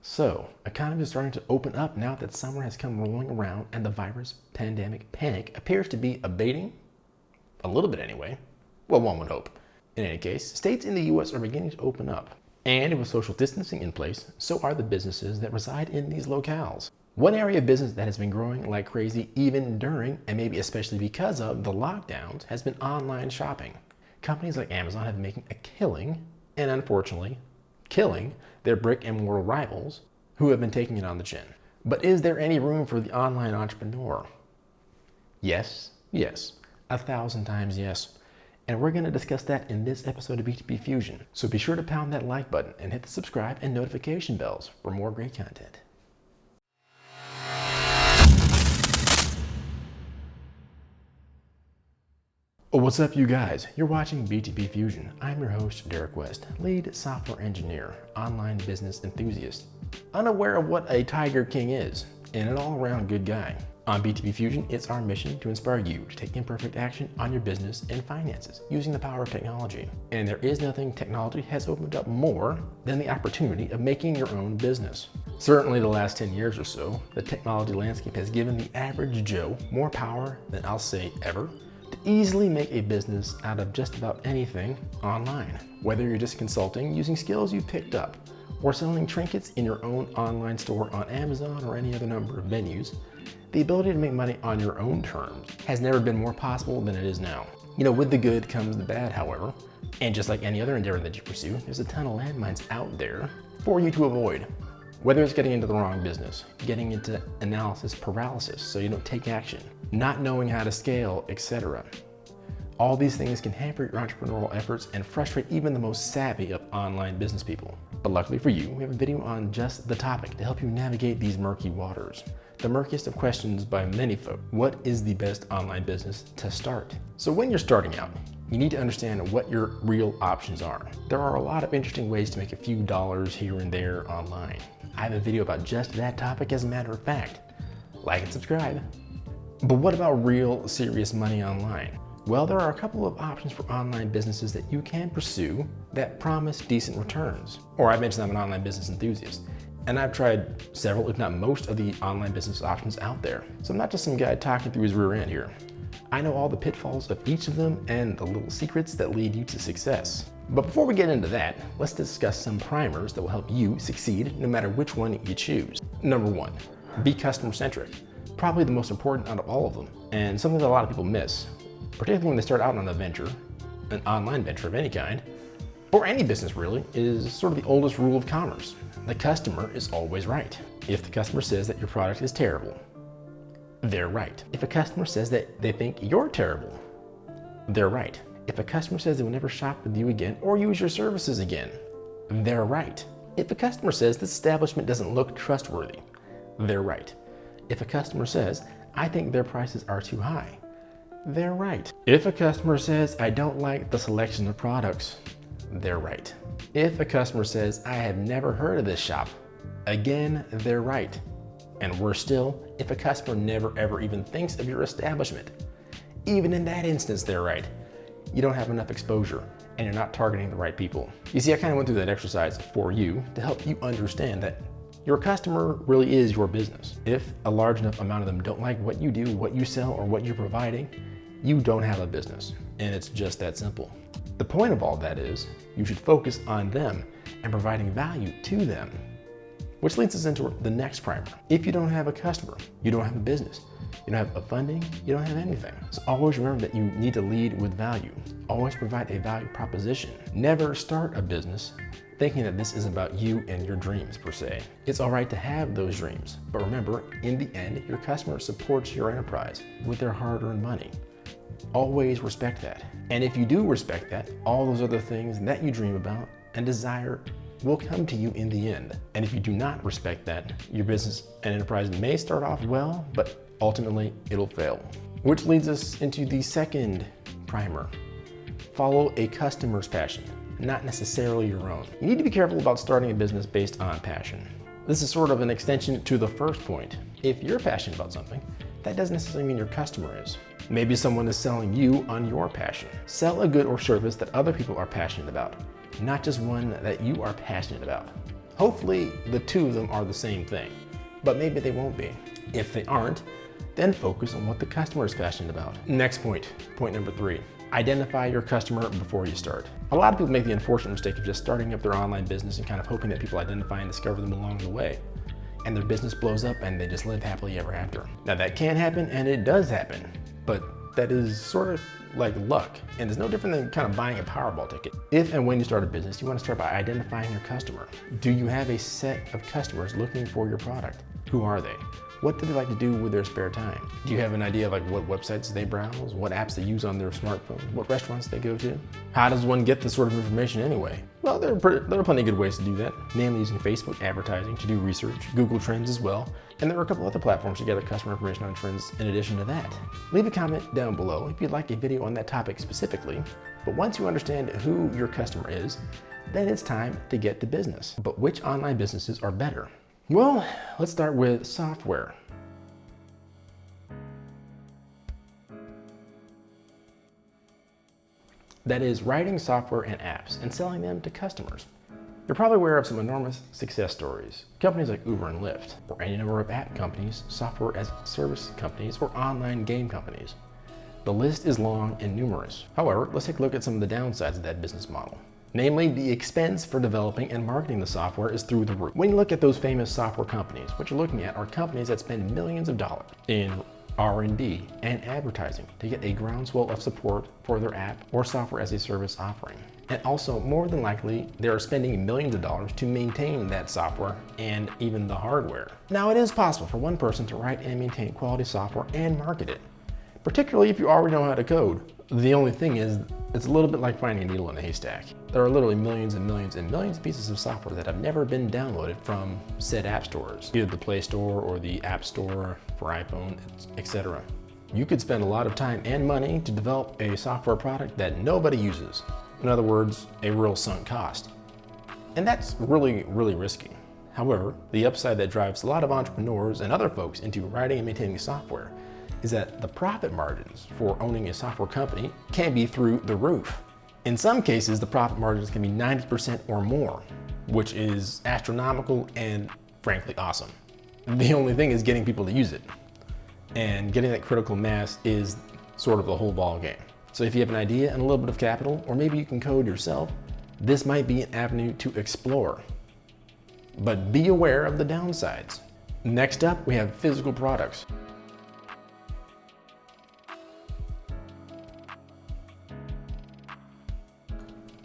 So, economies are starting to open up now that summer has come rolling around and the virus pandemic panic appears to be abating. A little bit anyway. Well, one would hope. In any case, states in the US are beginning to open up. And with social distancing in place, so are the businesses that reside in these locales. One area of business that has been growing like crazy even during, and maybe especially because of, the lockdowns has been online shopping. Companies like Amazon have been making a killing, and unfortunately, killing their brick and mortar rivals who have been taking it on the chin. But is there any room for the online entrepreneur? Yes, 1,000 times yes. And we're going to discuss that in this episode of B2B Fusion. So be sure to pound that like button and hit the subscribe and notification bells for more great content. What's up, you guys? You're watching B2B Fusion. I'm your host, Derek West, lead software engineer, online business enthusiast, unaware of what a Tiger King is, and an all-around good guy. On B2B Fusion, it's our mission to inspire you to take imperfect action on your business and finances using the power of technology. And there is nothing technology has opened up more than the opportunity of making your own business. Certainly the last 10 years or so, the technology landscape has given the average Joe more power than I'll say ever to easily make a business out of just about anything online. Whether you're just consulting using skills you picked up, or selling trinkets in your own online store on Amazon or any other number of venues, the ability to make money on your own terms has never been more possible than it is now. With the good comes the bad, however, and just like any other endeavor that you pursue, there's a ton of landmines out there for you to avoid. Whether it's getting into the wrong business, getting into analysis paralysis so you don't take action, not knowing how to scale, etc. All these things can hamper your entrepreneurial efforts and frustrate even the most savvy of online business people. But luckily for you, we have a video on just the topic to help you navigate these murky waters. The murkiest of questions by many folk. What is the best online business to start? So when you're starting out, you need to understand what your real options are. There are a lot of interesting ways to make a few dollars here and there online. I have a video about just that topic, as a matter of fact. Like and subscribe. But what about real serious money online? Well, there are a couple of options for online businesses that you can pursue that promise decent returns. Or I mentioned I'm an online business enthusiast, and I've tried several, if not most, of the online business options out there. So I'm not just some guy talking through his rear end here. I know all the pitfalls of each of them and the little secrets that lead you to success. But before we get into that, let's discuss some primers that will help you succeed no matter which one you choose. Number one, be customer-centric. Probably the most important out of all of them, and something that a lot of people miss, particularly when they start out on a venture, an online venture of any kind, or any business really, is sort of the oldest rule of commerce. The customer is always right. If the customer says that your product is terrible, they're right. If a customer says that they think you're terrible, they're right. If a customer says they will never shop with you again or use your services again, they're right. If a customer says this establishment doesn't look trustworthy, they're right. If a customer says, I think their prices are too high, they're right. If a customer says, I don't like the selection of products, they're right. If a customer says, I have never heard of this shop, again, they're right. And worse still, if a customer never ever even thinks of your establishment, even in that instance, they're right. You don't have enough exposure and you're not targeting the right people. You see, I kind of went through that exercise for you to help you understand that your customer really is your business. If a large enough amount of them don't like what you do, what you sell, or what you're providing, you don't have a business. And it's just that simple. The point of all that is you should focus on them and providing value to them. Which leads us into the next primer. If you don't have a customer, you don't have a business, you don't have a funding, you don't have anything. So always remember that you need to lead with value. Always provide a value proposition. Never start a business thinking that this is about you and your dreams per se. It's all right to have those dreams, but remember, in the end, your customer supports your enterprise with their hard-earned money. Always respect that. And if you do respect that, all those other things that you dream about and desire will come to you in the end. And if you do not respect that, your business and enterprise may start off well, but ultimately it'll fail. Which leads us into the second primer. Follow a customer's passion, not necessarily your own. You need to be careful about starting a business based on passion. This is sort of an extension to the first point. If you're passionate about something, that doesn't necessarily mean your customer is. Maybe someone is selling you on your passion. Sell a good or service that other people are passionate about, not just one that you are passionate about. Hopefully the two of them are the same thing, but maybe they won't be. If they aren't, then focus on what the customer is passionate about. Next point number 3. Identify your customer before you start. A lot of people make the unfortunate mistake of just starting up their online business and kind of hoping that people identify and discover them along the way, and their business blows up and they just live happily ever after. Now that can happen, and it does happen, but that is sort of like luck, and it's no different than kind of buying a Powerball ticket. If and when you start a business, you want to start by identifying your customer. Do you have a set of customers looking for your product? Who are they? What do they like to do with their spare time? Do you have an idea of like what websites they browse, what apps they use on their smartphone, what restaurants they go to? How does one get this sort of information anyway? Well, there are plenty of good ways to do that, namely using Facebook advertising to do research, Google Trends as well, and there are a couple other platforms to gather customer information on trends in addition to that. Leave a comment down below if you'd like a video on that topic specifically, but once you understand who your customer is, then it's time to get to business. But which online businesses are better? Well, let's start with software. That is, writing software and apps and selling them to customers. You're probably aware of some enormous success stories. Companies like Uber and Lyft, or any number of app companies, software as a service companies, or online game companies. The list is long and numerous. However, let's take a look at some of the downsides of that business model. Namely, the expense for developing and marketing the software is through the roof. When you look at those famous software companies, what you're looking at are companies that spend millions of dollars in R&D and advertising to get a groundswell of support for their app or software as a service offering. And also, more than likely, they are spending millions of dollars to maintain that software and even the hardware. Now, it is possible for one person to write and maintain quality software and market it, particularly if you already know how to code. The only thing is, it's a little bit like finding a needle in a haystack. There are literally millions and millions and millions of pieces of software that have never been downloaded from said app stores, either the Play Store or the App Store for iPhone, etc. You could spend a lot of time and money to develop a software product that nobody uses. In other words, a real sunk cost. And that's really, really risky. However, the upside that drives a lot of entrepreneurs and other folks into writing and maintaining software is that the profit margins for owning a software company can be through the roof. In some cases, the profit margins can be 90% or more, which is astronomical and frankly awesome. The only thing is getting people to use it. And getting that critical mass is sort of the whole ball game. So if you have an idea and a little bit of capital, or maybe you can code yourself, this might be an avenue to explore. But be aware of the downsides. Next up, we have physical products.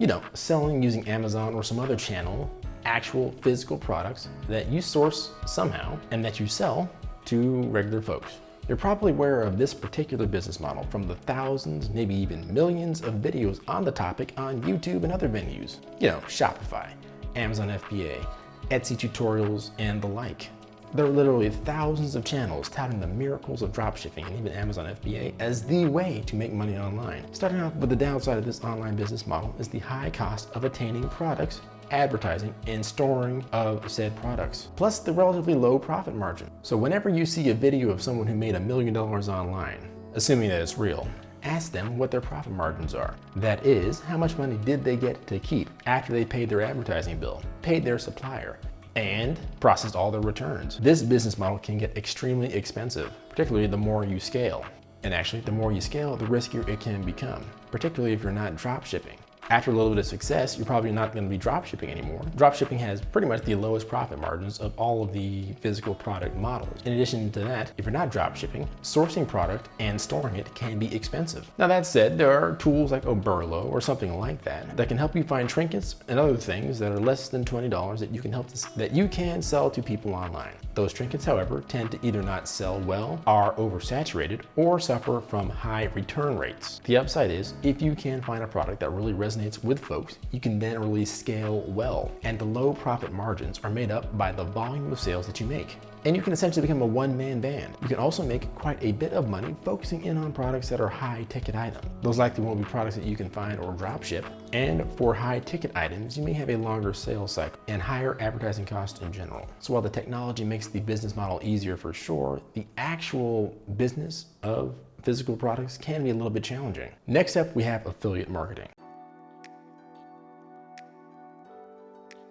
You know, selling using Amazon or some other channel, actual physical products that you source somehow and that you sell to regular folks. You're probably aware of this particular business model from the thousands, maybe even millions of videos on the topic on YouTube and other venues. You know, Shopify, Amazon FBA, Etsy tutorials, and the like. There are literally thousands of channels touting the miracles of dropshipping and even Amazon FBA as the way to make money online. Starting off with the downside of this online business model is the high cost of attaining products, advertising, and storing of said products, plus the relatively low profit margin. So whenever you see a video of someone who made $1 million online, assuming that it's real, ask them what their profit margins are. That is, how much money did they get to keep after they paid their advertising bill, paid their supplier, and processed all their returns. This business model can get extremely expensive, particularly the more you scale. And actually, the more you scale, the riskier it can become, particularly if you're not drop shipping. After a little bit of success, you're probably not going to be drop shipping anymore. Drop shipping has pretty much the lowest profit margins of all of the physical product models. In addition to that, if you're not drop shipping, sourcing product and storing it can be expensive. Now that said, there are tools like Oberlo or something like that that can help you find trinkets and other things that are less than $20 that you can sell to people online. Those trinkets, however, tend to either not sell well, are oversaturated, or suffer from high return rates. The upside is, if you can find a product that really resonates with folks, you can then really scale well. And the low profit margins are made up by the volume of sales that you make. And you can essentially become a one-man band. You can also make quite a bit of money focusing in on products that are high-ticket items. Those likely won't be products that you can find or drop ship. And for high-ticket items, you may have a longer sales cycle and higher advertising costs in general. So while the technology makes the business model easier for sure, the actual business of physical products can be a little bit challenging. Next up, we have affiliate marketing. Affiliate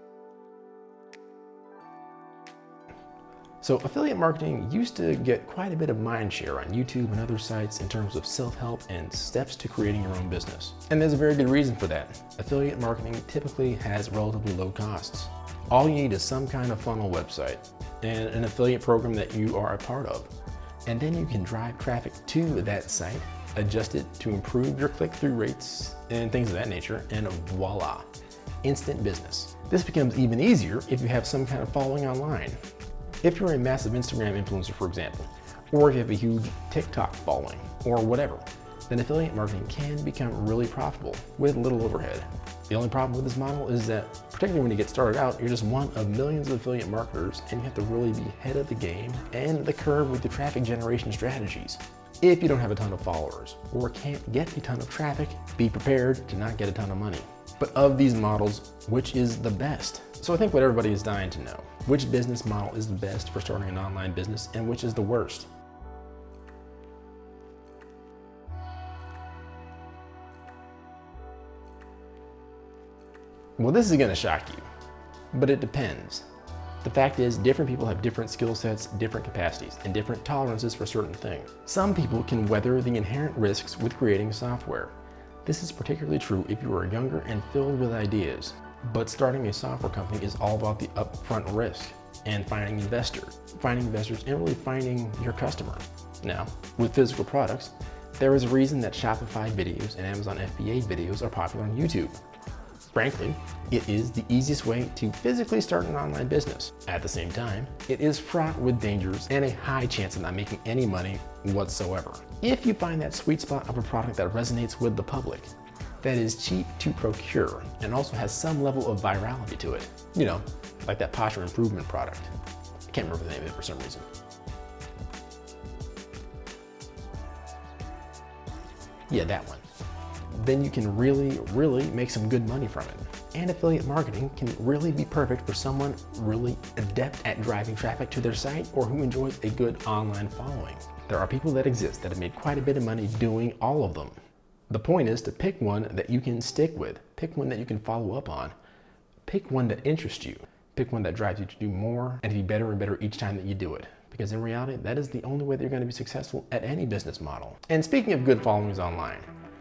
marketing is So affiliate marketing used to get quite a bit of mind share on YouTube and other sites in terms of self-help and steps to creating your own business. And there's a very good reason for that. Affiliate marketing typically has relatively low costs. All you need is some kind of funnel website and an affiliate program that you are a part of. And then you can drive traffic to that site, adjust it to improve your click-through rates and things of that nature, and voila, instant business. This becomes even easier if you have some kind of following online. If you're a massive Instagram influencer, for example, or if you have a huge TikTok following, or whatever, then affiliate marketing can become really profitable with little overhead. The only problem with this model is that, particularly when you get started out, you're just one of millions of affiliate marketers, and you have to really be ahead of the game and the curve with the traffic generation strategies. If you don't have a ton of followers or can't get a ton of traffic, be prepared to not get a ton of money. But of these models, which is the best? So I think what everybody is dying to know, which business model is the best for starting an online business and which is the worst? Well, this is gonna shock you, but it depends. The fact is, different people have different skill sets, different capacities, and different tolerances for certain things. Some people can weather the inherent risks with creating software. This is particularly true if you are younger and filled with ideas. But starting a software company is all about the upfront risk and finding investors, and really finding your customer. Now, with physical products, there is a reason that Shopify videos and Amazon FBA videos are popular on YouTube. Frankly, it is the easiest way to physically start an online business. At the same time, it is fraught with dangers and a high chance of not making any money whatsoever. If you find that sweet spot of a product that resonates with the public, that is cheap to procure and also has some level of virality to it, you know, like that posture improvement product. I can't remember the name of it for some reason. Yeah, that one. Then you can really make some good money from it. And affiliate marketing can really be perfect for someone really adept at driving traffic to their site or who enjoys a good online following. There are people that exist that have made quite a bit of money doing all of them. The point is to pick one that you can stick with, pick one that you can follow up on, pick one that interests you, pick one that drives you to do more and to be better and better each time that you do it. Because in reality, that is the only way that you're going to be successful at any business model. And speaking of good followings online,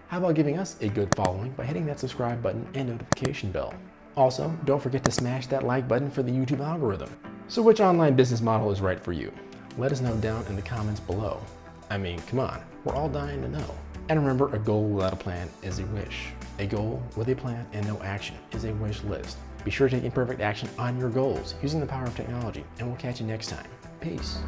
how about giving us a good following by hitting that subscribe button and notification bell? Also, don't forget to smash that like button for the YouTube algorithm. So which online business model is right for you? Let us know down in the comments below. I mean, come on, we're all dying to know. And remember, a goal without a plan is a wish. A goal with a plan and no action is a wish list. Be sure to take imperfect action on your goals using the power of technology, and we'll catch you next time. Peace.